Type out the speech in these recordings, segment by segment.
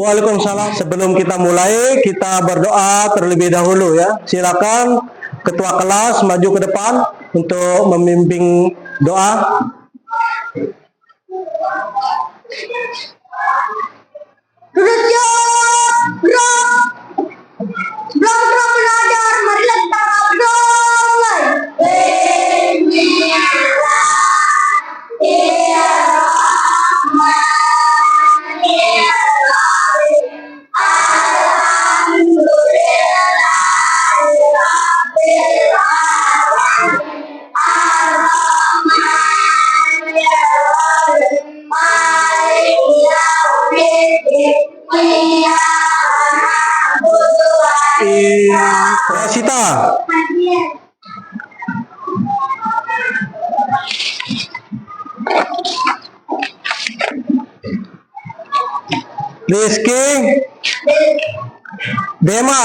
Waalaikumsalam. Sebelum kita mulai, kita berdoa terlebih dahulu ya. Silakan ketua kelas maju ke depan untuk membimbing doa. Belum belajar, marilah kita berdoa. Rasita. Rizky. Dema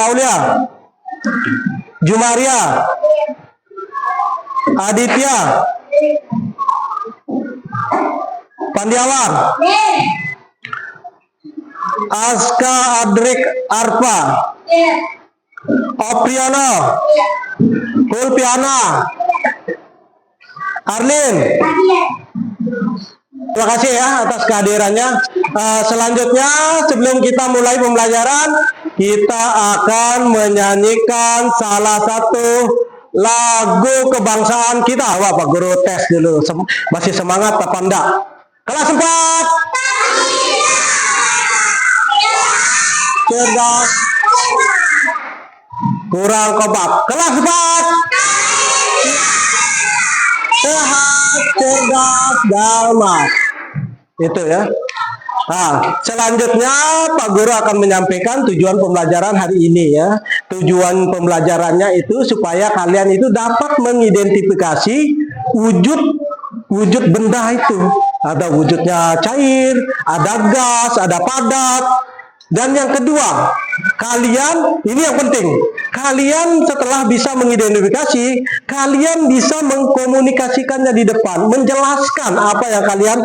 Aulia. Jumaria. Aditya. Pandiawan. Aska Adrik Arpa. Opriano. Kulpiana. Arlin. Terima kasih ya atas kehadirannya. Selanjutnya sebelum kita mulai pembelajaran, kita akan menyanyikan salah satu lagu kebangsaan kita. Wah, Pak Guru tes dulu. Masih semangat apa enggak? Kelas 4. Cerdas. Kurang kompak. Kelas 4. Sehat, cerdas, dalmas. Itu ya. Nah, selanjutnya Pak Guru akan menyampaikan tujuan pembelajaran hari ini ya. Tujuan pembelajarannya itu supaya kalian itu dapat mengidentifikasi wujud benda itu. Ada wujudnya cair, ada gas, ada padat. Dan yang kedua, kalian, ini yang penting, kalian setelah bisa mengidentifikasi, kalian bisa mengkomunikasikannya di depan, menjelaskan apa yang kalian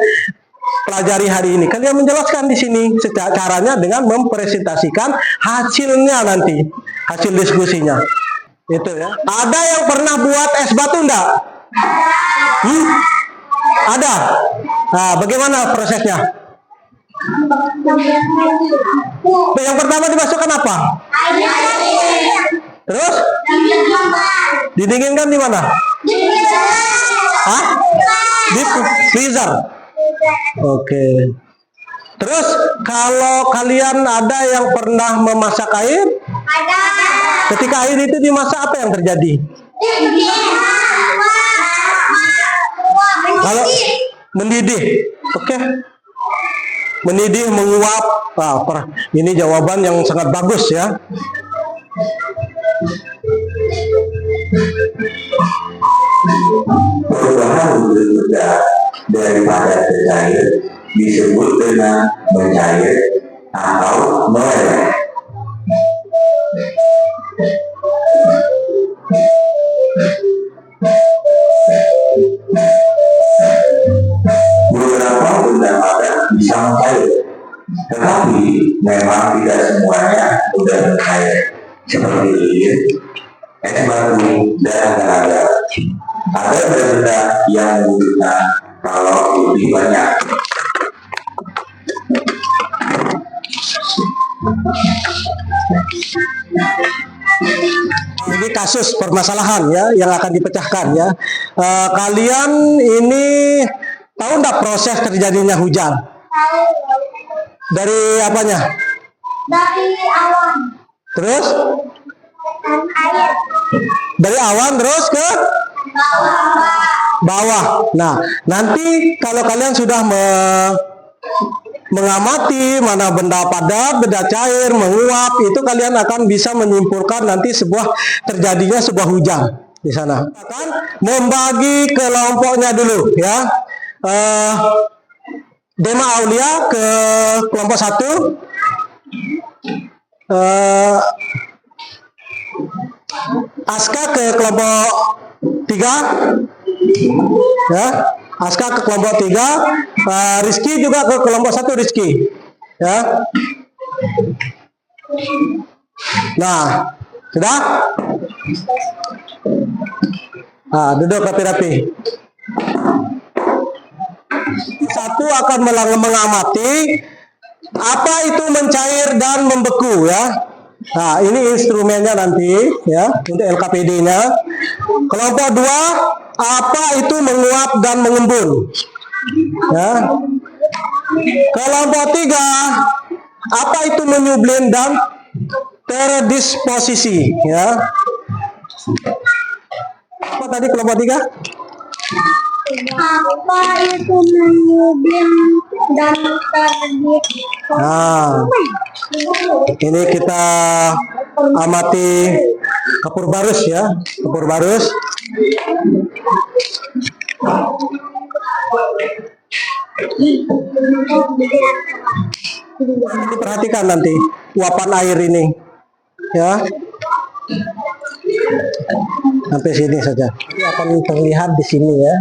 pelajari hari ini. Kalian menjelaskan di sini caranya dengan mempresentasikan hasilnya nanti, hasil diskusinya. Itu ya. Ada yang pernah buat es batu enggak? Ada. Nah, bagaimana prosesnya? Yang pertama dimasukkan apa? Terus? Didinginkan di mana? Hah? Di freezer. Oke. Terus kalau kalian ada yang pernah memasak air? Ada. Ketika air itu dimasak apa yang terjadi? Kalau mendidih. Oke. Mendidih, menguap. Ini jawaban yang sangat bagus ya. Perubahan wujud daripada cair disebut dengan mencair atau meleleh. Beberapa benda padat bisa mencair, tetapi memang tidak semuanya mudah mencair, seperti lilin, es batu, dan agar-agar. Ada benda-benda yang membutuhkan kalau lebih banyak. Ini kasus permasalahan ya yang akan dipecahkan ya. Kalian ini tahu nggak proses terjadinya hujan? Tahu. Dari apanya? Dari awan. Terus? Dan air. Dari awan terus ke bawah. Nah, nanti kalau kalian sudah mengamati mana benda padat, benda cair, menguap, itu kalian akan bisa menyimpulkan nanti terjadinya sebuah hujan di sana. Akan membagi kelompoknya dulu ya. Dema Aulia ke kelompok 1. Aska ke kelompok 3 ya. Aska ke kelompok 3, Rizky juga ke kelompok 1 Rizky Ya. Nah, sudah? Nah, duduk rapi-rapi. Satu akan mengamati apa itu mencair dan membeku ya. Nah, ini instrumennya nanti ya untuk LKPD-nya. Kelompok 2, apa itu menguap dan mengembun. Ya. Kelompok 3, apa itu menyublim dan terdisposisi ya. Apa tadi kelompok 3? Apa itu menyublim dan terdisposisi? Nah, ini kita amati kapur barus ya, kapur barus. Diperhatikan nanti uapan air ini ya, sampai sini saja. Ini akan terlihat di sini ya.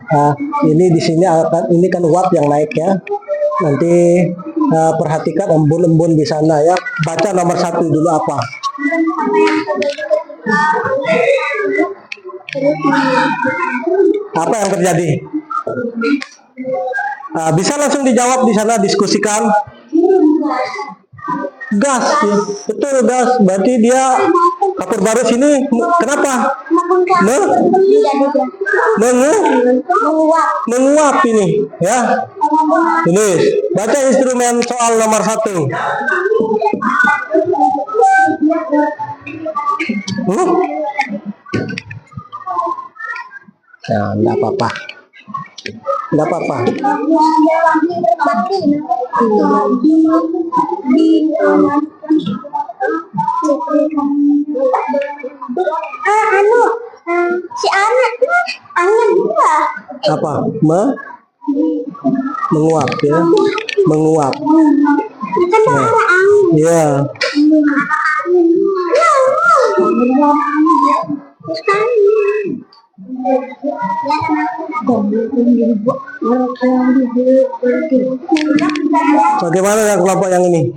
Nah, ini di sini akan, ini kan uap yang naik ya. Nanti perhatikan embun-embun di sana ya. Baca nomor 1 dulu apa? Apa yang terjadi? Nah, bisa langsung dijawab di sana, diskusikan. Gas, ya. Betul gas. Berarti dia kapur barus ini kenapa? Menguap ini, ya. Ini baca instrumen soal nomor 1. Nah, enggak apa-apa. Enggak apa-apa. Si anak angin juga. Apa? Menguap ya. Menguap. Kan ada angin. Ya. Bagaimana yang kelompok yang ini?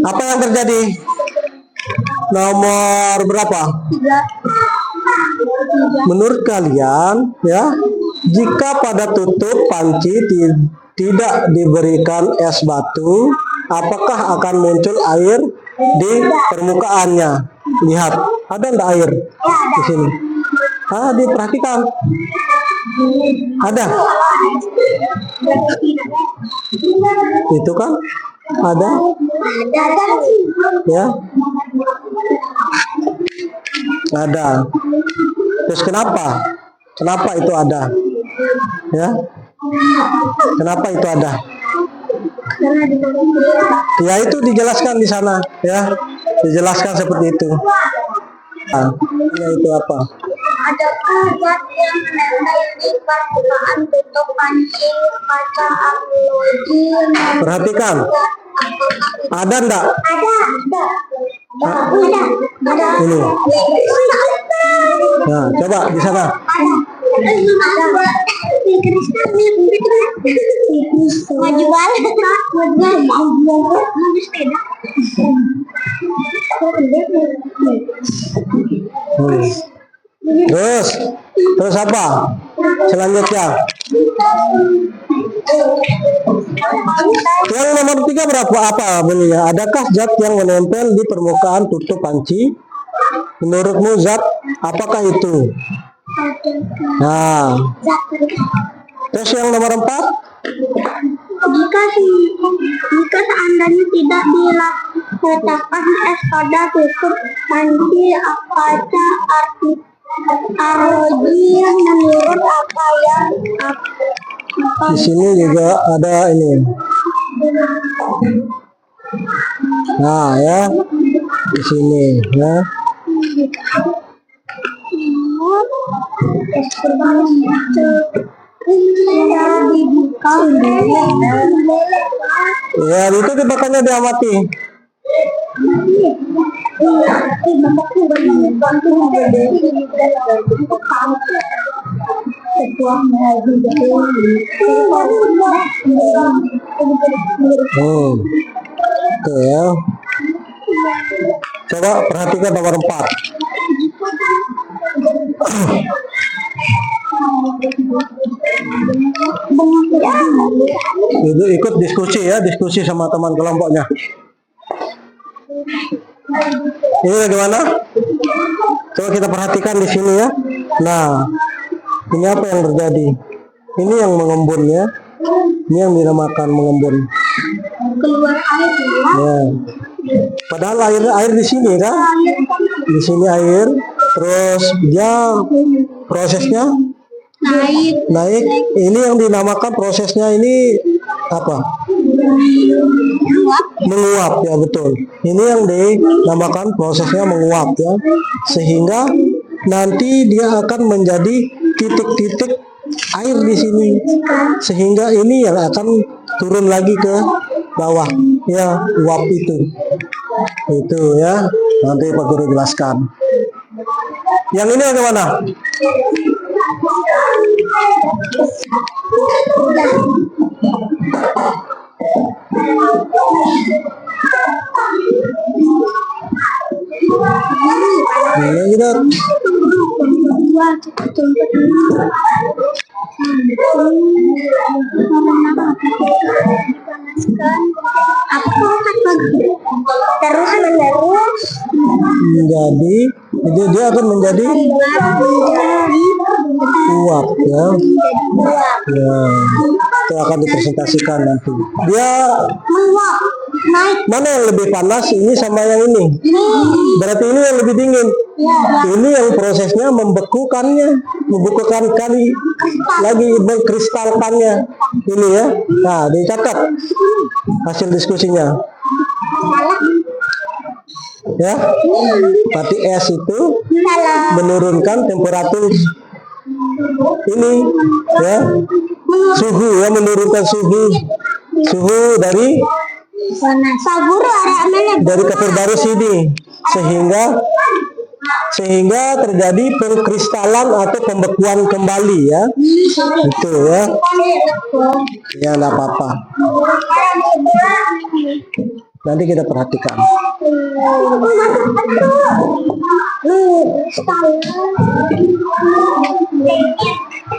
Apa yang terjadi? Nomor berapa? Menurut kalian ya, jika pada tutup panci tidak diberikan es batu, apakah akan muncul air di permukaannya? Lihat, ada enggak air di sini? Diperhatikan. Ada. Itu kan ada. Ya. Ada. Terus kenapa? Kenapa itu ada? Ya. Kenapa itu ada? Ya itu dijelaskan di sana, ya. Dijelaskan seperti itu. Nah, itu apa? Adakah zat yang menempel di permukaan tutup panci kaca arkeologi? Perhatikan. Ada enggak? Ada. Ini. Nah, coba di sana. Maju balik. Terus apa? Selanjutnya. Yang nomor 3 berapa? Apa bunyinya? Adakah zat yang menempel di permukaan tutup panci? Menurutmu zat apakah itu? Nah. Terus yang nomor 4? Jika seandainya tidak diletakkan es pada tutup panci kaca arkeologi, menurut apa yang Di sini juga ada ini. Nah, ya. Di sini, ya. itu makanya diamati. Oke ya. Coba perhatikan nomor 4. Itu ikut diskusi ya, diskusi sama teman kelompoknya. Ini bagaimana? Coba kita perhatikan di sini ya. Nah, ini apa yang terjadi? Ini yang mengembun ya. Ini yang dinamakan mengembun. Keluar air Ya. Padahal air di sini kan? Di sini air, terus dia prosesnya naik. Ini yang dinamakan prosesnya ini apa? Menguap ya, betul. Ini yang dinamakan prosesnya menguap ya, sehingga nanti dia akan menjadi titik-titik air di sini, sehingga ini yang akan turun lagi ke bawah ya, uap itu ya. Nanti Pak Guru jelaskan. Yang ini bagaimana? Ini kita terus menerus menjadi, dia akan menjadi uap ya. Ya, itu akan dipresentasikan nanti. Dia menguap naik. mana yang lebih panas, ini sama yang ini? Berarti ini yang lebih dingin. Ini yang prosesnya membekukannya, membekukan kali lagi, mengkristalkannya ini ya. Nah, dicatat hasil diskusinya ya. Berarti es itu menurunkan temperatur ini ya, suhu ya, menurunkan suhu dari kapur barus ini, sehingga terjadi pengkristalan atau pembekuan kembali ya. Itu ya. Ya, enggak apa-apa. Nanti kita perhatikan.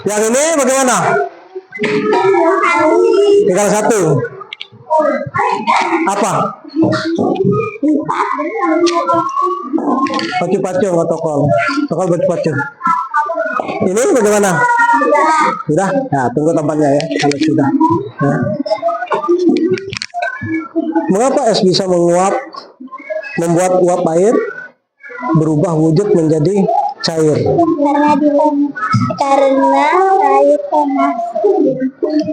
Yang ini bagaimana? Tinggal satu. Apa? Pacu-pacu nggak tokol pacu-pacu. Ini bagaimana? Sudah? Nah, tunggu tempatnya ya kalau sudah. Ya. Mengapa es bisa membuat uap air berubah wujud menjadi cair? Karena air panas.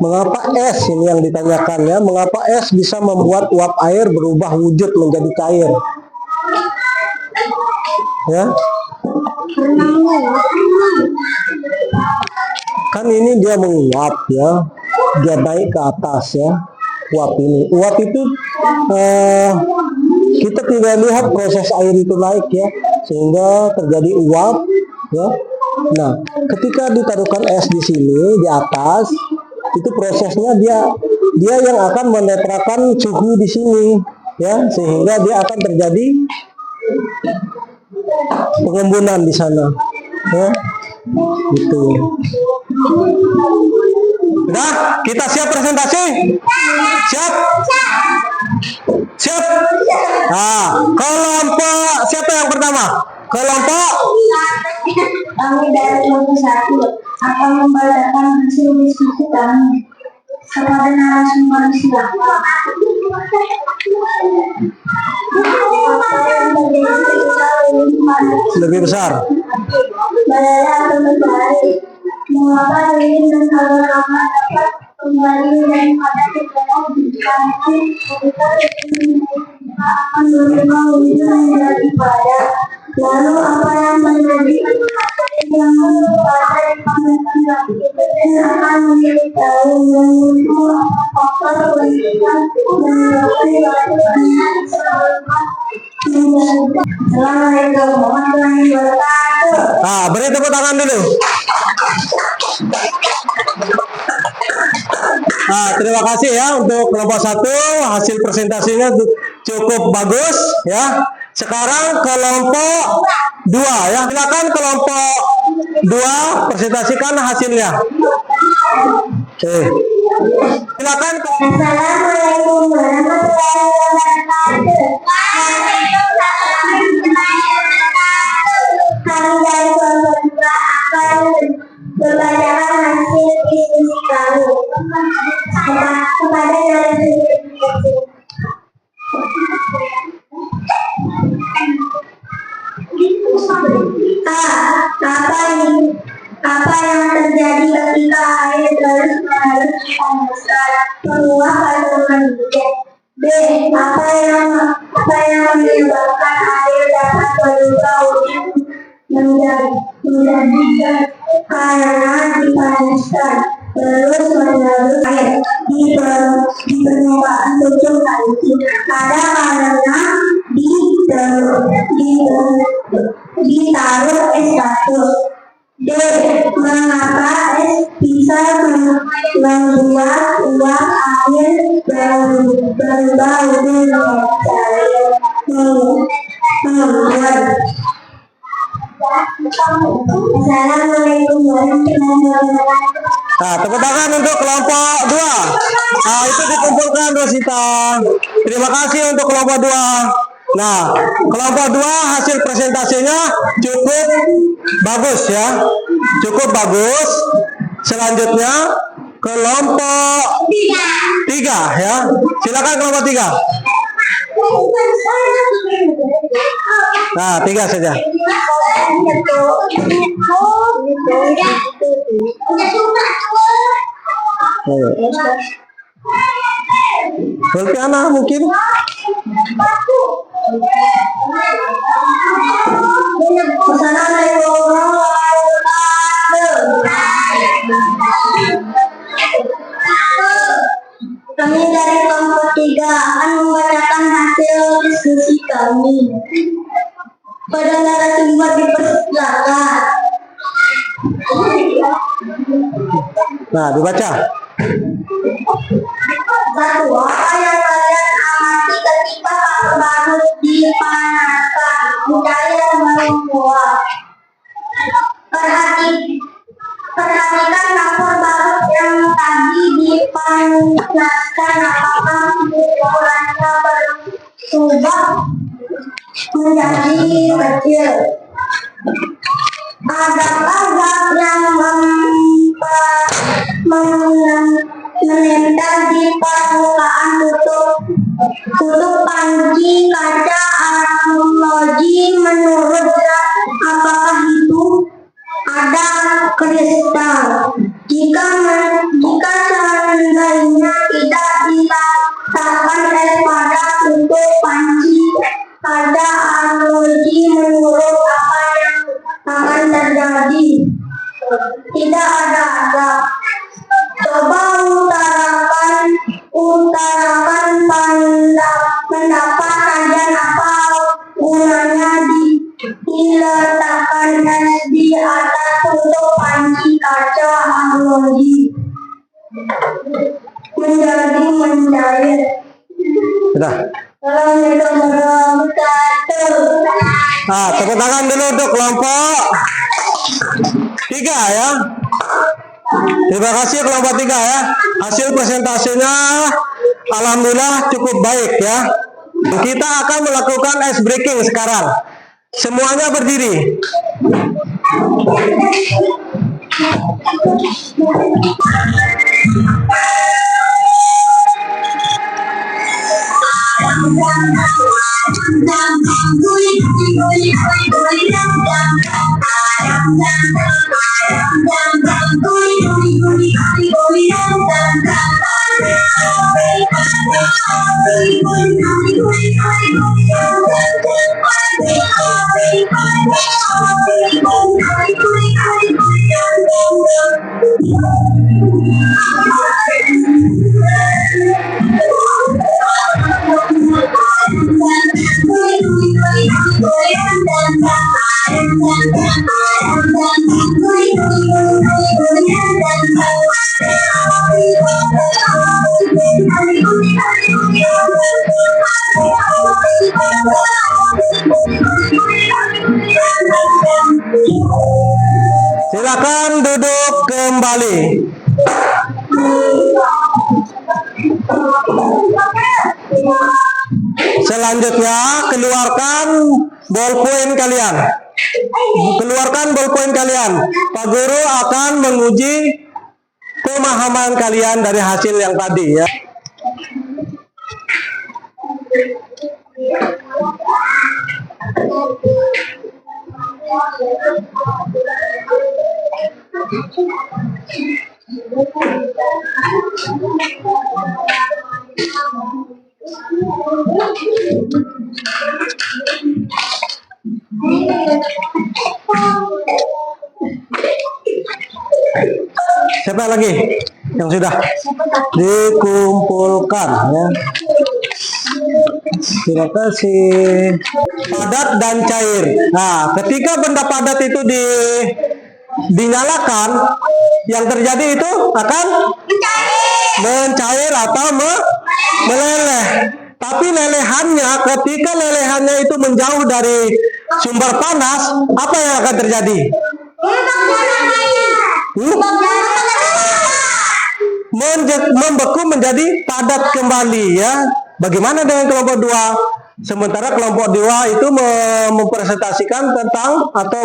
Mengapa es, ini yang ditanyakan ya, mengapa es bisa membuat uap air berubah wujud menjadi cair? Ya. Kan ini dia menguap ya, dia naik ke atas ya, uap ini. Uap itu kita tidak lihat proses air itu naik ya, sehingga terjadi uap ya. Nah, ketika ditaruhkan es di sini di atas, itu prosesnya dia yang akan menetralkan suhu di sini ya, sehingga dia akan terjadi pengembunan di sana ya. Gitu. Udah, kita siap presentasi? Siap? Siap? Nah, kelompok siapa yang pertama? Kelompok Kami dari kelompok 1 akan membacakan hasil diskusi kami kepada narasumber silakan. lebih besar. Badara kembali mengapa ingin dan kalau lama dapat kembali dan pada kebenaran kami kita akan menerima wujud daripada lalu apa yang menjadi yang pada akan memberitahu menunggu faktor pendidikan Assalamualaikum warahmatullahi wabarakatuh. Nah, beri tepuk tangan dulu. Nah, terima kasih ya untuk kelompok 1, hasil presentasinya cukup bagus ya. Sekarang kelompok 2 ya. Silakan kelompok 2 presentasikan hasilnya. Silakan. Assalamualaikum warahmatullahi wabarakatuh. Kami dari kelompok 2 akan membacakan hasil diskusi kami kepada narasumber. Apa yang terjadi ketika air terus-menerus menguap atau mendidih? B. Apa yang menyebabkan air dapat berubah menjadi karena dipanaskan terus-menerus air di permukaan tujuh kali. Ada karena ditaruh es batu. D. Mengapa es bisa membuat uap air berubah menjadi menguap? Assalamualaikum warahmatullahi wabarakatuh. Nah, tepuk tangan untuk kelompok 2. Nah, itu dikumpulkan Rosita. Terima kasih untuk kelompok 2. Nah, kelompok 2 hasil presentasinya cukup bagus ya. Cukup bagus. Selanjutnya kelompok 3 ya. Silakan kelompok 3. Nah, 3 saja. Sultiana mungkin. Assalamualaikum warahmatullahi wabarakatuh. Kami dari kelompok 3 akan membacakan hasil diskusi kami. Pada narasumber dipersilakan. Nah, dibaca. 1. Apa yang kalian amati ketika baru dipanaskan budaya menguap? Perhatikan dapur barut yang tadi dipanaskan, apakah ukurannya berubah menjadi kecil? Adakah zat yang menempel di permukaan tutup panci kaca arloji? Menurut zat apakah itu? Ada kristal. Jika seandainya tidak diletakkan es pada tutup panci kaca arloji, menurut apa yang akan terjadi? Tidak ada azab. Coba utarakan pendapat kalian, apa gunanya diletakkan es di atas tutup panci kaca arloji menjadi mencair? Sudah. Assalamualaikum warahmatullahi wabarakatuh. Nah, tepuk tangan dulu untuk kelompok 3 ya. Terima kasih kelompok 3 ya. Hasil presentasinya alhamdulillah cukup baik ya. Kita akan melakukan ice breaking sekarang. Semuanya berdiri. kembali. Selanjutnya, keluarkan ballpoint kalian. Keluarkan ballpoint kalian. Pak Guru akan menguji pemahaman kalian dari hasil yang tadi ya. Siapa lagi yang sudah dikumpulkan ya? Terima kasih. Padat dan cair. Nah, ketika benda padat itu dinyalakan, yang terjadi itu akan mencair atau meleleh. Tapi lelehannya, ketika lelehannya itu menjauh dari sumber panas, apa yang akan terjadi? Membeku menjadi padat kembali ya. Bagaimana dengan kelompok 2? Sementara kelompok 2 itu mempresentasikan tentang atau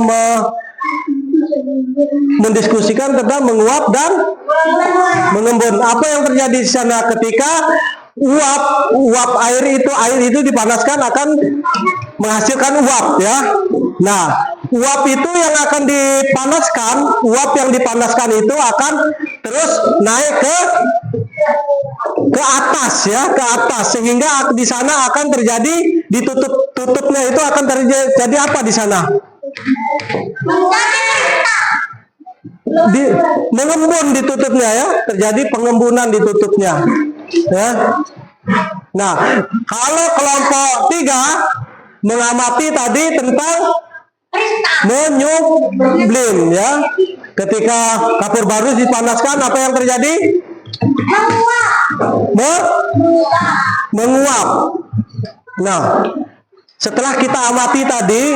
mendiskusikan tentang menguap dan mengembun. Apa yang terjadi di sana ketika uap air itu dipanaskan akan menghasilkan uap ya. Nah, uap itu yang akan dipanaskan, uap yang dipanaskan itu akan terus naik ke atas ya, ke atas sehingga di sana akan terjadi tutupnya itu akan terjadi apa di sana? Mengembun ditutupnya ya, terjadi pengembunan ditutupnya ya. Nah, kalau kelompok 3 mengamati tadi tentang menyublim ya, ketika kapur barus dipanaskan apa yang terjadi? Menguap. Nah, setelah kita amati tadi,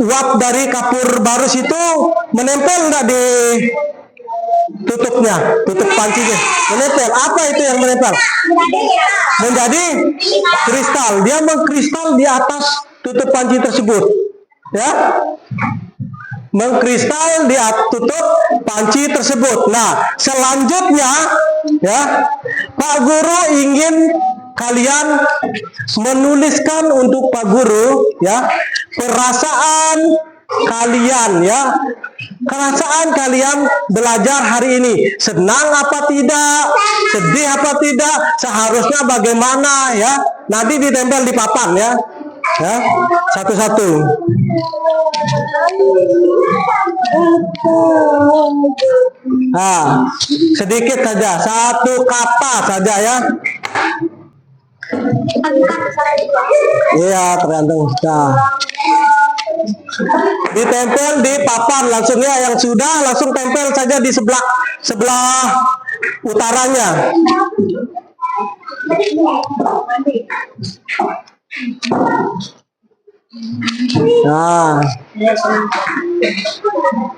uap dari kapur barus itu menempel enggak di tutupnya, tutup pancinya? Menempel. Apa itu yang menempel? Menjadi kristal. Dia mengkristal di atas tutup panci tersebut. Ya. Mengkristal di tutup panci tersebut. Nah, selanjutnya ya, Pak Guru ingin kalian menuliskan untuk Pak Guru ya, perasaan kalian ya. Perasaan kalian belajar hari ini. Senang apa tidak? Sedih apa tidak? Seharusnya bagaimana ya? Nanti ditempel di papan ya. Ya, satu-satu. Nah, sedikit saja, satu kata saja ya. Iya, tergantung. Nah, ditempel di papan langsung ya, yang sudah langsung tempel saja di sebelah utaranya. Nah,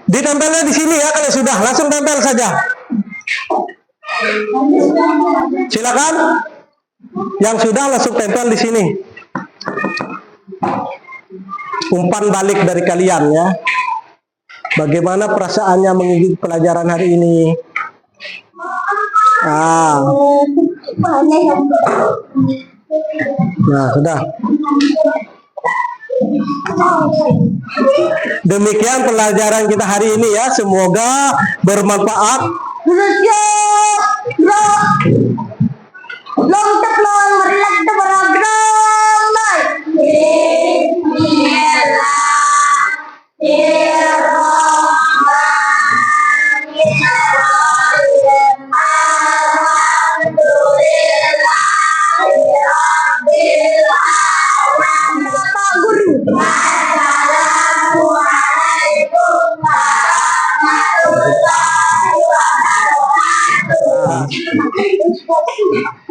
ditempelnya di sini ya, kalau sudah langsung tempel saja. Silakan, yang sudah langsung tempel di sini. Umpan balik dari kalian ya. Bagaimana perasaannya mengikuti pelajaran hari ini? Nah, sudah. Demikian pelajaran kita hari ini ya. Semoga bermanfaat.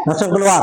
Langsung keluar.